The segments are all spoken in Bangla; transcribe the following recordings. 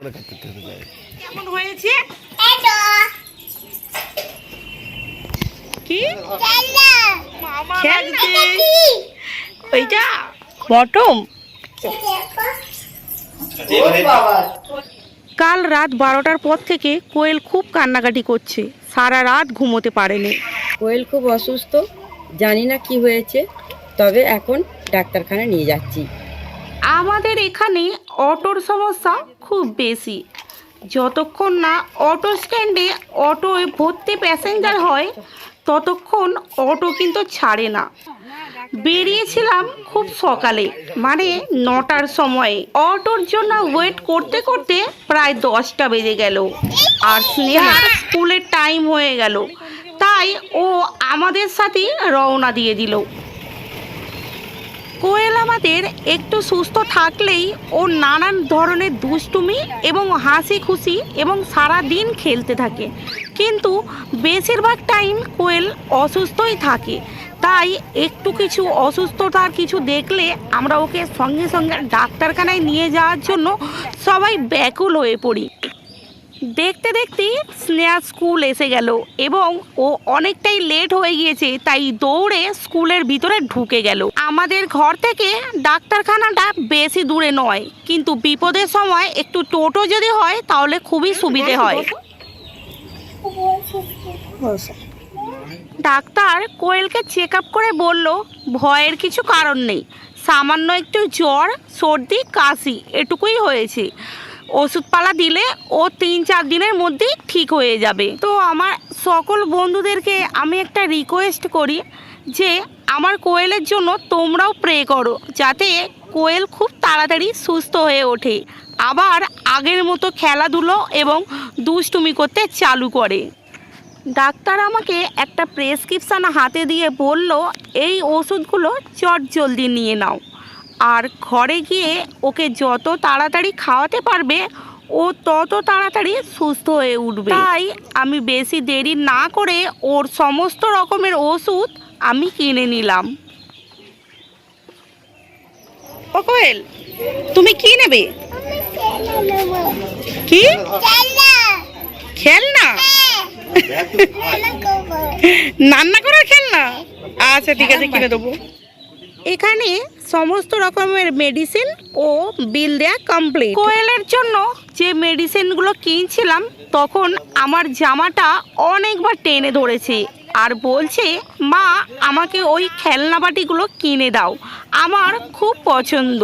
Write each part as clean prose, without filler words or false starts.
কেমন হয়েছে কি ওইটা বটম। কাল রাত 12টার পর থেকে কোয়েল খুব কান্নাকাটি করছে, সারা রাত ঘুমোতে পারেনি। কোয়েল খুব অসুস্থ, জানি না কি হয়েছে, তবে এখন ডাক্তারখানা নিয়ে যাচ্ছি। আমাদের এখানে অটোর সমস্যা খুব বেশি। যতক্ষণ না অটো স্ট্যান্ডে অটোয় ভর্তি প্যাসেঞ্জার হয় ততক্ষণ অটো কিন্তু ছাড়ে না। বেরিয়েছিলাম খুব সকালে, মানে 9টার সময়ে। অটোর জন্য ওয়েট করতে করতে প্রায় 10টা বেজে গেল, আর স্নেহার স্কুলের টাইম হয়ে গেল, তাই ও আমাদের সাথেই রওনা দিয়ে দিল। কোয়েল আমাদের একটু সুস্থ থাকলেই ও নানান ধরনের দুষ্টুমি এবং হাসি খুশি এবং সারা দিন খেলতে থাকে, কিন্তু বেশিরভাগ টাইম কোয়েল অসুস্থই থাকে। তাই একটু কিছু অসুস্থতার কিছু দেখলে আমরা ওকে সঙ্গে সঙ্গে ডাক্তারখানায় নিয়ে যাওয়ার জন্য সবাই ব্যাকুল হয়ে পড়ি। দেখতে দেখতেই স্নেহা স্কুল এসে গেল এবং ও অনেকটাই লেট হয়ে গিয়েছে, তাই দৌড়ে স্কুলের ভিতরে ঢুকে গেল। আমাদের ঘর থেকে ডাক্তারখানাটা বেশি দূরে নয়, কিন্তু বিপদের সময় একটু টোটো যদি হয় তাহলে খুবই সুবিধে হয়। ডাক্তার কোয়েলকে চেক আপ করে বলল ভয়ের কিছু কারণ নেই, সামান্য একটু জ্বর, সর্দি, কাশি এটুকুই হয়েছে। ওষুধপালা দিলে ও 3-4 দিনের মধ্যেই ঠিক হয়ে যাবে। তো আমার সকল বন্ধুদেরকে আমি একটা রিকোয়েস্ট করি যে আমার কোয়েলের জন্য তোমরাও প্রে করো, যাতে কোয়েল খুব তাড়াতাড়ি সুস্থ হয়ে ওঠে, আবার আগের মতো খেলাধুলো এবং দুষ্টুমি করতে চালু করে। ডাক্তার আমাকে একটা প্রেসক্রিপশান হাতে দিয়ে বলল এই ওষুধগুলো চটজলদি নিয়ে নাও, আর ঘরে গিয়ে ওকে যত তাড়াতাড়ি খাওয়াতে পারবে ও তত তাড়াতাড়ি সুস্থ হয়ে উঠবে। তাই আমি বেশি দেরি না করে ওর সমস্ত রকমের ওষুধ আমি কিনে নিলাম। ও কোয়েল, তুমি কি নেবে? কি খেলনা? রান্না করার খেলনা? আচ্ছা ঠিক আছে, কিনে দেবো। এখানে সমস্ত রকমের মেডিসিন ও বিল দেয়া কমপ্লিট। কোয়েলের জন্য যে মেডিসিনগুলো কিনছিলাম তখন আমার জামাটা অনেকবার টেনে ধরেছে আর বলছে মা আমাকে ওই খেলনা বাটিগুলো কিনে দাও, আমার খুব পছন্দ।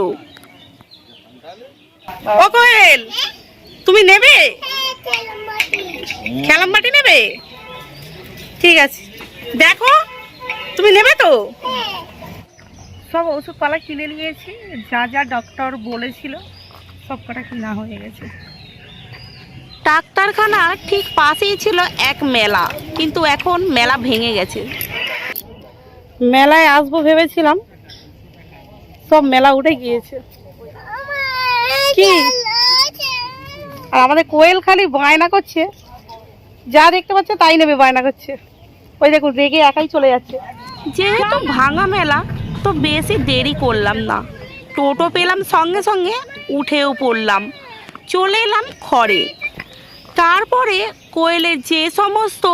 ও কোয়েল, তুমি নেবে খেলনা বাটি? নেবে? ঠিক আছে, দেখো তুমি নেবে তো। সব ওষুধপালা কিনে নিয়েছি, যা যা ডক্টর বলেছিল সব কটা কিনা হয়ে গেছে। ডাক্তারখানা ঠিক পাশেই ছিল এক মেলা, কিন্তু এখন মেলা ভেঙে গেছে। মেলায় আসবো ভেবেছিলাম, সব মেলা উঠে গিয়েছে। কি আর আমাদের কোয়েল খালি বায়না করছে, যা দেখতে পাচ্ছে তাই নেবে, বায়না করছে। ওই দেখুন রেগে একাই চলে যাচ্ছে। যেহেতু ভাঙা মেলা তো বেশি দেরি করলাম না, টোটো পেলাম সঙ্গে সঙ্গে উঠেও পড়লাম, চলে এলাম ঘরে। তারপরে কোয়েলের যে সমস্ত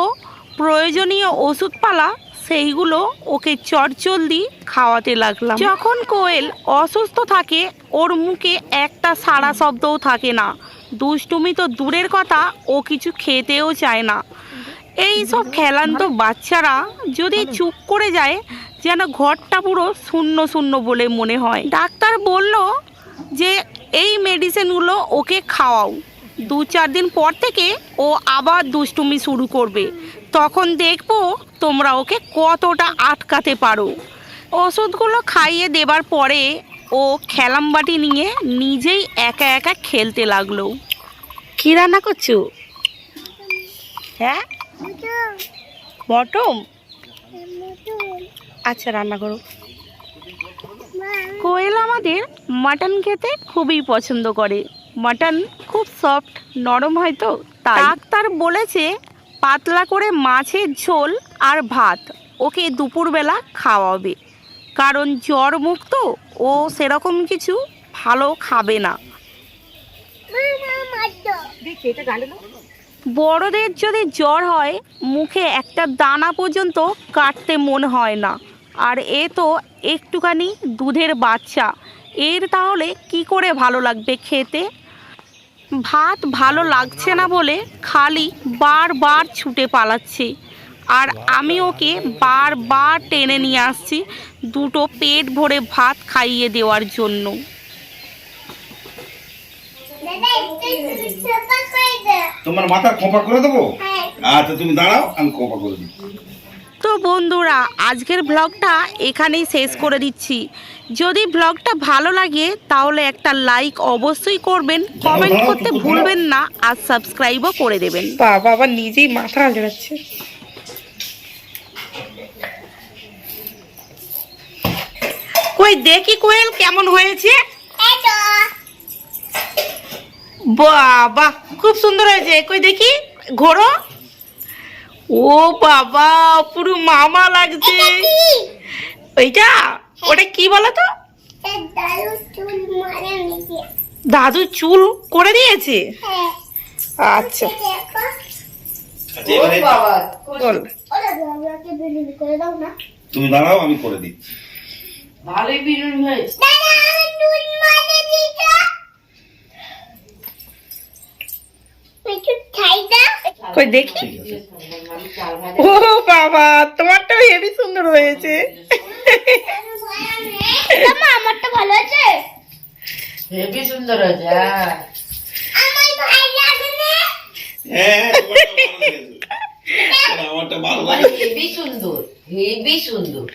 প্রয়োজনীয় ওষুধপালা সেইগুলো ওকে চটজলদি খাওয়াতে লাগলাম। যখন কোয়েল অসুস্থ থাকে ওর মুখে একটা সাড়া শব্দও থাকে না, দুষ্টুমি তো দূরের কথা, ও কিছু খেতেও চায় না। এই সব খেলান্ত বাচ্চারা যদি চুপ করে যায় যেন ঘরটা পুরো শূন্য শূন্য বলে মনে হয়। ডাক্তার বলল যে এই মেডিসিনগুলো ওকে খাওয়াও, 2-4 দিন পর থেকে ও আবার দুষ্টুমি শুরু করবে, তখন দেখবো তোমরা ওকে কতটা আটকাতে পারো। ওষুধগুলো খাইয়ে দেবার পরে ও খেলামবাটি নিয়ে নিজেই একা একা খেলতে লাগলো। কি রান্না করছো? হ্যাঁ, বটম। আচ্ছা রান্না করো। কোয়েল আমাদের মাটন খেতে খুবই পছন্দ করে, মাটন খুব সফট নরম হয় তো তাই। ডাক্তার বলেছে পাতলা করে মাছের ঝোল আর ভাত ওকে দুপুরবেলা খাওয়াবে, কারণ জ্বর মুক্ত ও সেরকম কিছু ভালো খাবে না। বড়দের যদি জ্বর হয় মুখে একটা দানা পর্যন্ত কাটতে মন হয় না, আর এ তো একটুখানি দুধের বাচ্চা, এর তাহলে কি করে ভালো লাগবে খেতে? ভাত ভালো লাগছে না বলে খালি বারবার ছুটে পালাচ্ছে, আর আমি ওকে বারবার টেনে নিয়ে আসছি দুটো পেট ভরে ভাত খাইয়ে দেওয়ার জন্য। তোমার মাথা খোঁপা করে দেবো? আচ্ছা তুমি দাঁড়াও, আমি খোঁপা করে দিই। তো বন্ধুরা, আজকের ব্লগটা এখানেই শেষ করে দিচ্ছি। যদি ব্লগটা ভালো লাগে তাহলে একটা লাইক অবশ্যই করবেন, কমেন্ট করতে ভুলবেন না, আর সাবস্ক্রাইবও করে দেবেন। বাবা আবার নিজেই মাথা আঁচড়াচ্ছে। কই দেখি কোয়েল কেমন হয়েছে। বাবা খুব সুন্দর হয়েছে, কই দেখি ঘোরো। ও বাবা পুরো মামা লাগছে। ওইটা ওটা কি বলো তো? দাদু চুল করে দিয়েছে। আচ্ছা বল। তুমি দাঁড়াও, আমি করে দিচ্ছি। ভালোই বিরুন হয়েছে। কই দেখি। ঠিক আছে। ও বাবা তোমারটা হেবি সুন্দর হয়েছে। আমারটা ভালো আছে, হেবি সুন্দর হয়েছে। হ্যাঁ আমার ভাই লাগে না। হ্যাঁ, তোমারটা ভালো লেগেছে। আমারটা ভালো লাগে। হেবি সুন্দর, হেবি সুন্দর।